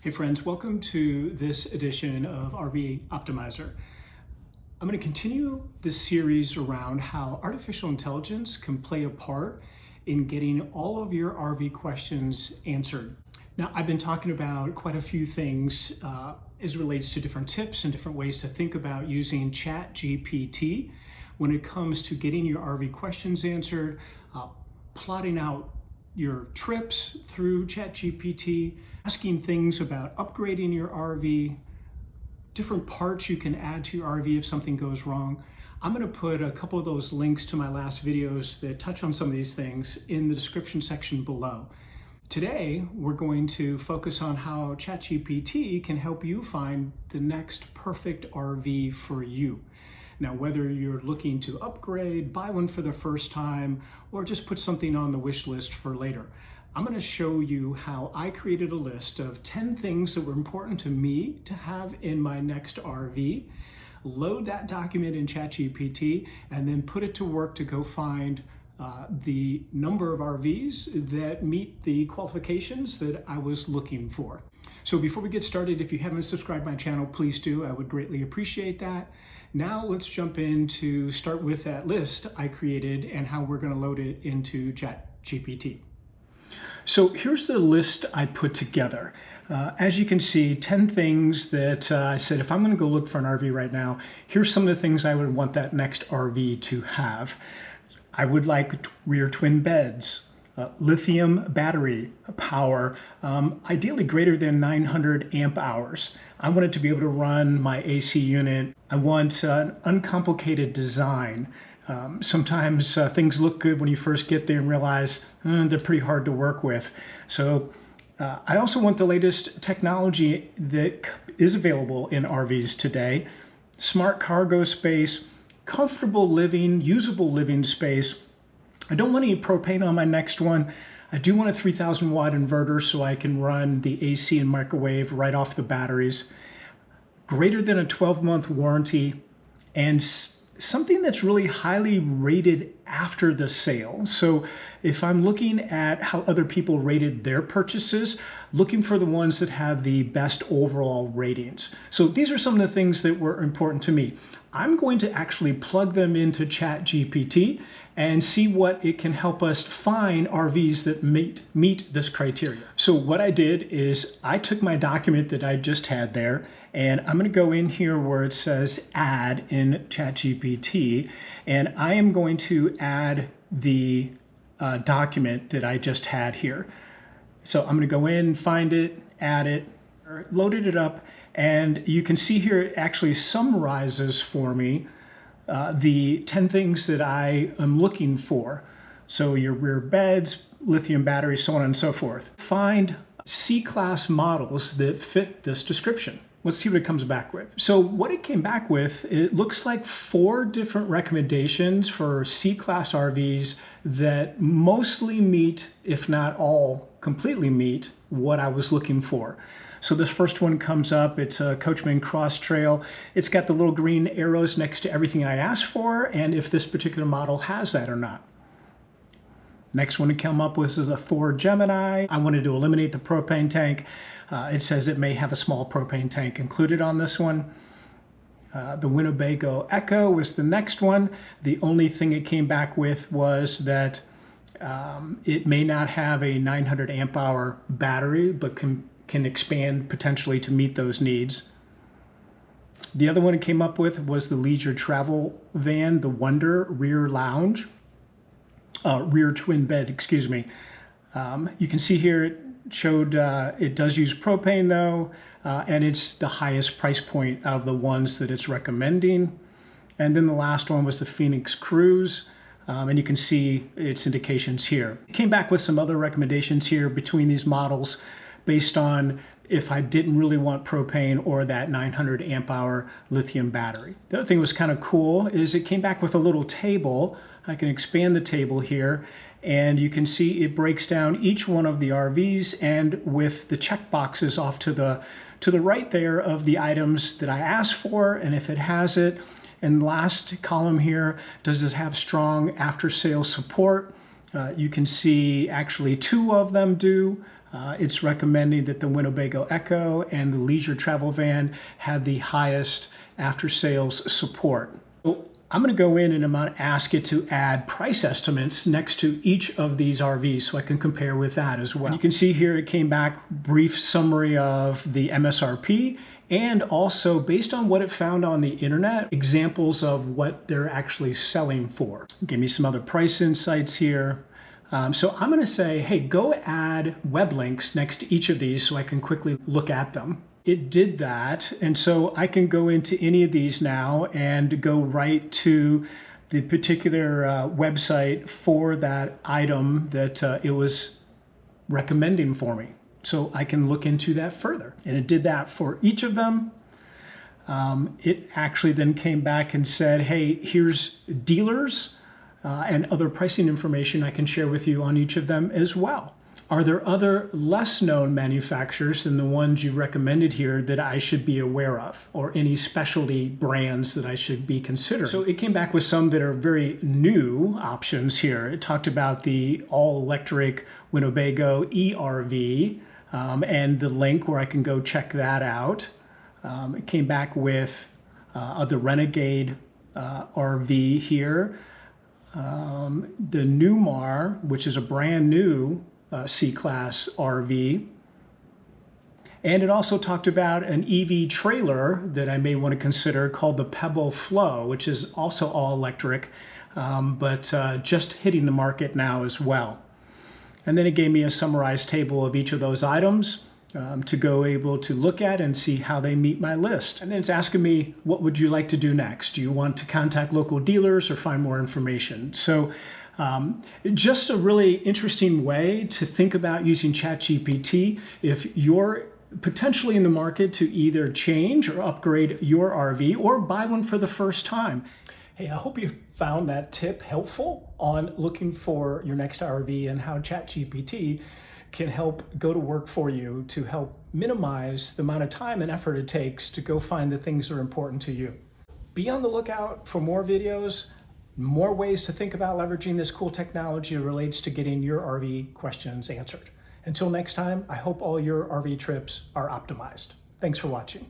Hey friends, welcome to this edition of RV Optimizer. I'm going to continue this series around how artificial intelligence can play a part in getting all of your RV questions answered. Now, I've been talking about quite a few things as it relates to different tips and different ways to think about using ChatGPT when it comes to getting your RV questions answered, plotting out your trips through ChatGPT, asking things about upgrading your RV, different parts you can add to your RV if something goes wrong. I'm going to put a couple of those links to my last videos that touch on some of these things in the description section below. Today, we're going to focus on how ChatGPT can help you find the next perfect RV for you. Now, whether you're looking to upgrade, buy one for the first time, or just put something on the wish list for later, I'm going to show you how I created a list of 10 things that were important to me to have in my next RV, load that document in ChatGPT, and then put it to work to go find the number of RVs that meet the qualifications that I was looking for. So before we get started, if you haven't subscribed to my channel, please do. I would greatly appreciate that. Now let's jump in to start with that list I created and how we're going to load it into ChatGPT. So here's the list I put together. As you can see, 10 things that I said, if I'm going to go look for an RV right now, here's some of the things I would want that next RV to have. I would like rear twin beds, lithium battery power, ideally greater than 900 amp hours. I want it to be able to run my AC unit. I want an uncomplicated design. Sometimes things look good when you first get there and realize they're pretty hard to work with. So I also want the latest technology that is available in RVs today. Smart cargo space, comfortable living, usable living space. I don't want any propane on my next one. I do want a 3,000 watt inverter so I can run the AC and microwave right off the batteries. Greater than a 12-month warranty, and something that's really highly rated after the sale. So if I'm looking at how other people rated their purchases, looking for the ones that have the best overall ratings. So these are some of the things that were important to me. I'm going to actually plug them into ChatGPT and see what it can help us find RVs that meet this criteria. So what I did is I took my document that I just had there, and I'm going to go in here where it says add in ChatGPT, and I am going to add the document that I just had here. So I'm going to go in, find it, add it, loaded it up, and you can see here it actually summarizes for me the 10 things that I am looking for. So your rear beds, lithium batteries, so on and so forth. Find C-class models that fit this description. Let's see what it comes back with. So what it came back with, it looks like 4 different recommendations for C-class RVs that mostly meet, if not all, completely meet what I was looking for. So this first one comes up, it's a Coachman Cross Trail. It's got the little green arrows next to everything I asked for and if this particular model has that or not. Next one to come up with is a Thor Gemini. I wanted to eliminate the propane tank. It says it may have a small propane tank included on this one. The Winnebago Echo was the next one. The only thing it came back with was that it may not have a 900 amp hour battery, but can expand potentially to meet those needs. The other one it came up with was the leisure travel van, the Wonder Rear Lounge, rear twin bed, excuse me. You can see here it showed it does use propane though, and it's the highest price point of the ones that it's recommending. And then the last one was the Phoenix Cruise. And you can see its indications here. It came back with some other recommendations here between these models based on if I didn't really want propane or that 900 amp hour lithium battery. The other thing that was kind of cool is it came back with a little table. I can expand the table here and you can see it breaks down each one of the RVs and with the check boxes off to the right there of the items that I asked for and if it has it. And last column here, does it have strong after-sales support? You can see actually 2 of them do. It's recommending that the Winnebago Echo and the Leisure Travel Van had the highest after-sales support. So I'm going to go in and I'm going to ask it to add price estimates next to each of these RVs so I can compare with that as well. And you can see here it came back brief summary of the MSRP and also based on what it found on the internet, examples of what they're actually selling for. Give me some other price insights here. So I'm going to say, hey, go add web links next to each of these so I can quickly look at them. It did that, and so I can go into any of these now and go right to the particular website for that item that it was recommending for me. So I can look into that further. And it did that for each of them. It actually then came back and said, hey, here's dealers and other pricing information I can share with you on each of them as well. Are there other less known manufacturers than the ones you recommended here that I should be aware of, or any specialty brands that I should be considering? So it came back with some that are very new options here. It talked about the all-electric Winnebago ERV and the link where I can go check that out. It came back with the Renegade RV here. The Newmar, which is a brand new C-Class RV. And it also talked about an EV trailer that I may want to consider called the Pebble Flow, which is also all electric, but just hitting the market now as well. And then it gave me a summarized table of each of those items to go able to look at and see how they meet my list. And then it's asking me, what would you like to do next? Do you want to contact local dealers or find more information? So just a really interesting way to think about using ChatGPT if you're potentially in the market to either change or upgrade your RV or buy one for the first time. Hey, I hope you found that tip helpful on looking for your next RV and how ChatGPT can help go to work for you to help minimize the amount of time and effort it takes to go find the things that are important to you. Be on the lookout for more videos, more ways to think about leveraging this cool technology that relates to getting your RV questions answered. Until next time, I hope all your RV trips are optimized. Thanks for watching.